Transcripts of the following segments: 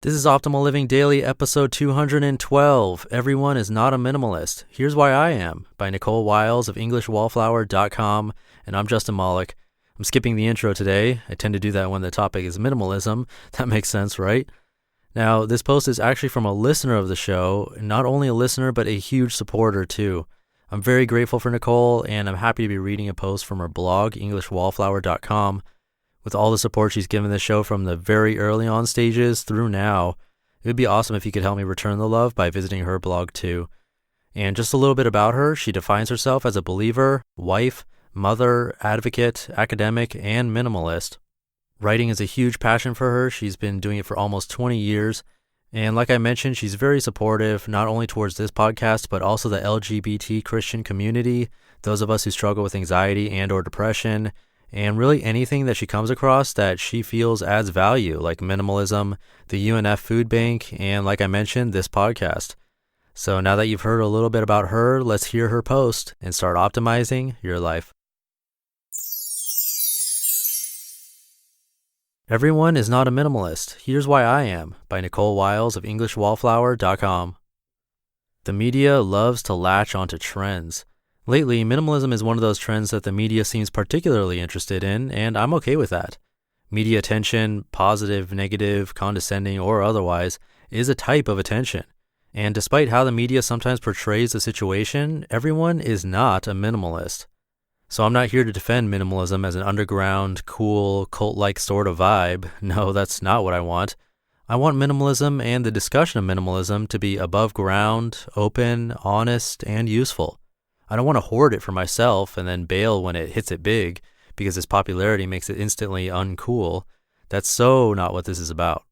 This is Optimal Living Daily, episode 212. Everyone is not a minimalist. Here's Why I Am, by Nikcole Wiles of EnglishWallflower.com, and I'm Justin Malik. I'm skipping the intro today. I tend to do that when the topic is minimalism. That makes sense, right? Now, this post is actually from a listener of the show, not only a listener, but a huge supporter too. I'm very grateful for Nikcole, and I'm happy to be reading a post from her blog, EnglishWallflower.com. With all the support she's given this show from the very early on stages through now, it would be awesome if you could help me return the love by visiting her blog too. And just a little bit about her, she defines herself as a believer, wife, mother, advocate, academic, and minimalist. Writing is a huge passion for her. She's been doing it for almost 20 years. And like I mentioned, she's very supportive, not only towards this podcast, but also the LGBT Christian community, those of us who struggle with anxiety and or depression, and really anything that she comes across that she feels adds value, like minimalism, the UNF food bank, and like I mentioned, this podcast. So now that you've heard a little bit about her, let's hear her post and start optimizing your life. Everyone is not a minimalist. Here's Why I Am, by Nikcole Wiles of EnglishWallflower.com. The media loves to latch onto trends. Lately, minimalism is one of those trends that the media seems particularly interested in, and I'm okay with that. Media attention, positive, negative, condescending, or otherwise, is a type of attention. And despite how the media sometimes portrays the situation, everyone is not a minimalist. So I'm not here to defend minimalism as an underground, cool, cult-like sort of vibe. No, that's not what I want. I want minimalism and the discussion of minimalism to be above ground, open, honest, and useful. I don't want to hoard it for myself and then bail when it hits it big because its popularity makes it instantly uncool. That's so not what this is about.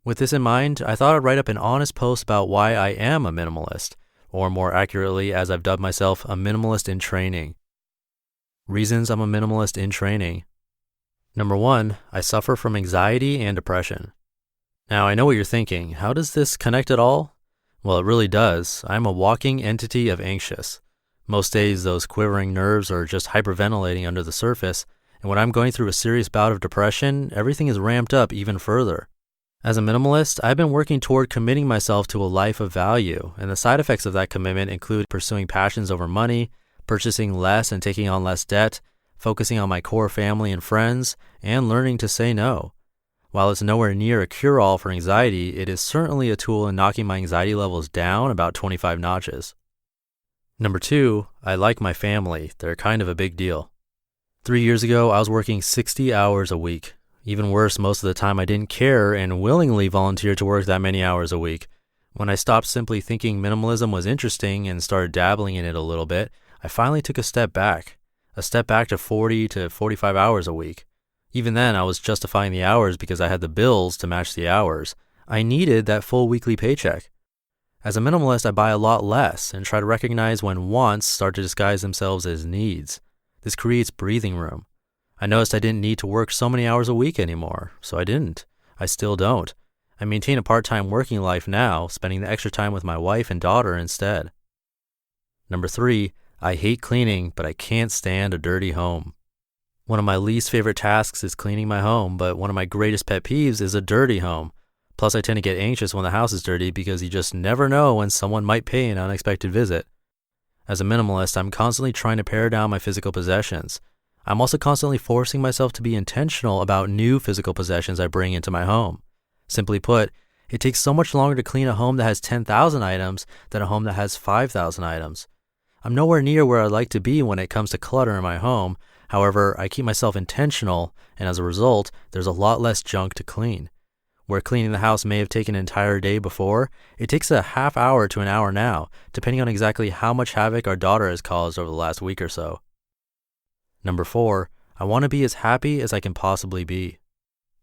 With this in mind, I thought I'd write up an honest post about why I am a minimalist, or more accurately, as I've dubbed myself, a minimalist in training. Reasons I'm a minimalist in training. Number 1, I suffer from anxiety and depression. Now, I know what you're thinking. How does this connect at all? Well, it really does. I'm a walking entity of anxious. Most days, those quivering nerves are just hyperventilating under the surface, and when I'm going through a serious bout of depression, everything is ramped up even further. As a minimalist, I've been working toward committing myself to a life of value, and the side effects of that commitment include pursuing passions over money, purchasing less and taking on less debt, focusing on my core family and friends, and learning to say no. While it's nowhere near a cure-all for anxiety, it is certainly a tool in knocking my anxiety levels down about 25 notches. Number 2, I like my family. They're kind of a big deal. 3 years ago, I was working 60 hours a week. Even worse, most of the time I didn't care and willingly volunteered to work that many hours a week. When I stopped simply thinking minimalism was interesting and started dabbling in it a little bit, I finally took a step back to 40 to 45 hours a week. Even then, I was justifying the hours because I had the bills to match the hours. I needed that full weekly paycheck. As a minimalist, I buy a lot less and try to recognize when wants start to disguise themselves as needs. This creates breathing room. I noticed I didn't need to work so many hours a week anymore, so I didn't. I still don't. I maintain a part-time working life now, spending the extra time with my wife and daughter instead. Number 3, I hate cleaning, but I can't stand a dirty home. One of my least favorite tasks is cleaning my home, but one of my greatest pet peeves is a dirty home. Plus, I tend to get anxious when the house is dirty because you just never know when someone might pay an unexpected visit. As a minimalist, I'm constantly trying to pare down my physical possessions. I'm also constantly forcing myself to be intentional about new physical possessions I bring into my home. Simply put, it takes so much longer to clean a home that has 10,000 items than a home that has 5,000 items. I'm nowhere near where I'd like to be when it comes to clutter in my home. However, I keep myself intentional, and as a result, there's a lot less junk to clean. Where cleaning the house may have taken an entire day before, it takes a half hour to an hour now, depending on exactly how much havoc our daughter has caused over the last week or so. Number 4, I want to be as happy as I can possibly be.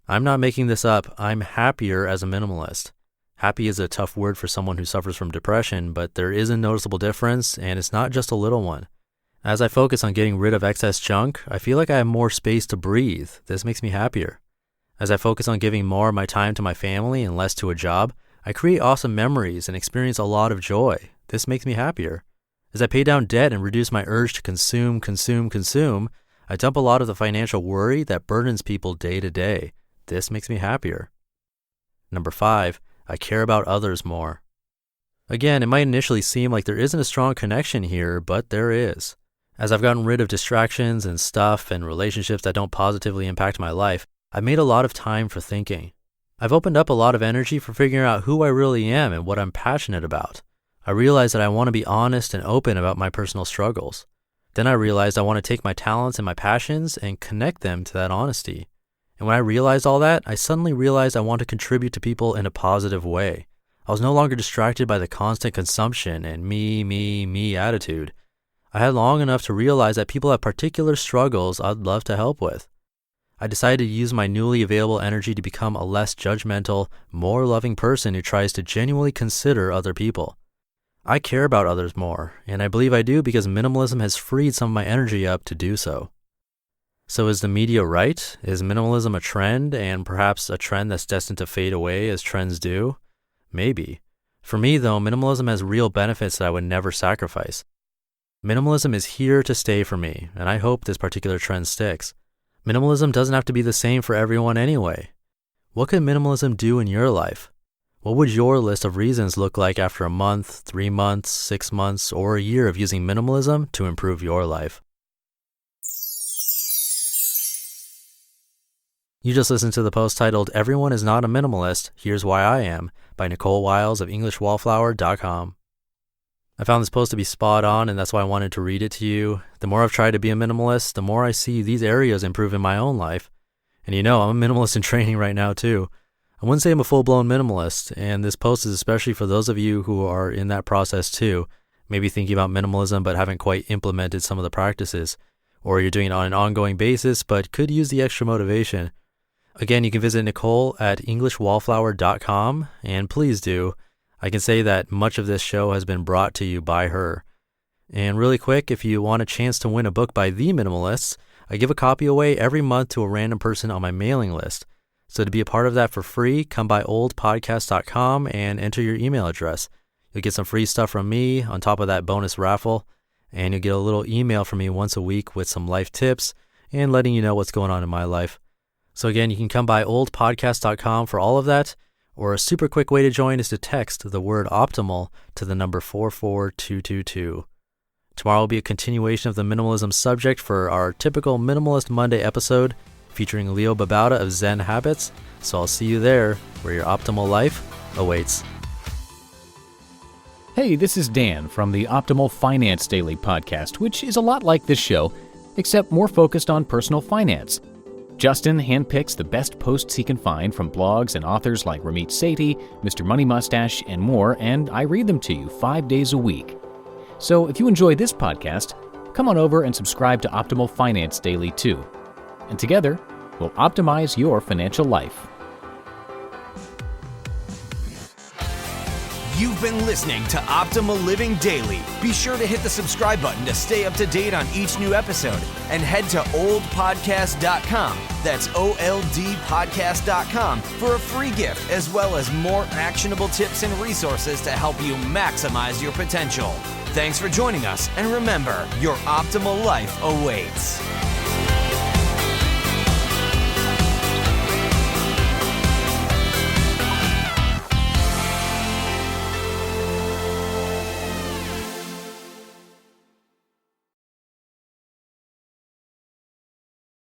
I'm not making this up. I'm happier as a minimalist. Happy is a tough word for someone who suffers from depression, but there is a noticeable difference, and it's not just a little one. As I focus on getting rid of excess junk, I feel like I have more space to breathe. This makes me happier. As I focus on giving more of my time to my family and less to a job, I create awesome memories and experience a lot of joy. This makes me happier. As I pay down debt and reduce my urge to consume, I dump a lot of the financial worry that burdens people day to day. This makes me happier. Number 5, I care about others more. Again, it might initially seem like there isn't a strong connection here, but there is. As I've gotten rid of distractions and stuff and relationships that don't positively impact my life, I've made a lot of time for thinking. I've opened up a lot of energy for figuring out who I really am and what I'm passionate about. I realized that I want to be honest and open about my personal struggles. Then I realized I want to take my talents and my passions and connect them to that honesty. And when I realized all that, I suddenly realized I want to contribute to people in a positive way. I was no longer distracted by the constant consumption and me attitude. I had long enough to realize that people have particular struggles I'd love to help with. I decided to use my newly available energy to become a less judgmental, more loving person who tries to genuinely consider other people. I care about others more, and I believe I do because minimalism has freed some of my energy up to do so. So is the media right? Is minimalism a trend, and perhaps a trend that's destined to fade away as trends do? Maybe. For me, though, minimalism has real benefits that I would never sacrifice. Minimalism is here to stay for me, and I hope this particular trend sticks. Minimalism doesn't have to be the same for everyone anyway. What could minimalism do in your life? What would your list of reasons look like after a month, 3 months, 6 months, or a year of using minimalism to improve your life? You just listened to the post titled, "Everyone is Not a Minimalist, Here's Why I Am," by Nikcole Wiles of EnglishWallflower.com. I found this post to be spot on, and that's why I wanted to read it to you. The more I've tried to be a minimalist, the more I see these areas improve in my own life. And I'm a minimalist in training right now too. I wouldn't say I'm a full-blown minimalist, and this post is especially for those of you who are in that process too, maybe thinking about minimalism but haven't quite implemented some of the practices, or you're doing it on an ongoing basis but could use the extra motivation. Again, you can visit Nikcole at EnglishWallflower.com, and please do. I can say that much of this show has been brought to you by her. And really quick, if you want a chance to win a book by The Minimalists, I give a copy away every month to a random person on my mailing list. So to be a part of that for free, come by oldpodcast.com and enter your email address. You'll get some free stuff from me on top of that bonus raffle, and you'll get a little email from me once a week with some life tips and letting you know what's going on in my life. So again, you can come by oldpodcast.com for all of that, or a super quick way to join is to text the word optimal to the number 44222. Tomorrow will be a continuation of the minimalism subject for our typical Minimalist Monday episode featuring Leo Babauta of Zen Habits. So I'll see you there where your optimal life awaits. Hey, this is Dan from the Optimal Finance Daily podcast, which is a lot like this show, except more focused on personal finance. Justin handpicks the best posts he can find from blogs and authors like Ramit Sethi, Mr. Money Mustache, and more, and I read them to you 5 days a week. So if you enjoy this podcast, come on over and subscribe to Optimal Finance Daily too. And together, we'll optimize your financial life. You've been listening to Optimal Living Daily. Be sure to hit the subscribe button to stay up to date on each new episode, and head to oldpodcast.com. That's OLDpodcast.com for a free gift, as well as more actionable tips and resources to help you maximize your potential. Thanks for joining us, and remember, your optimal life awaits.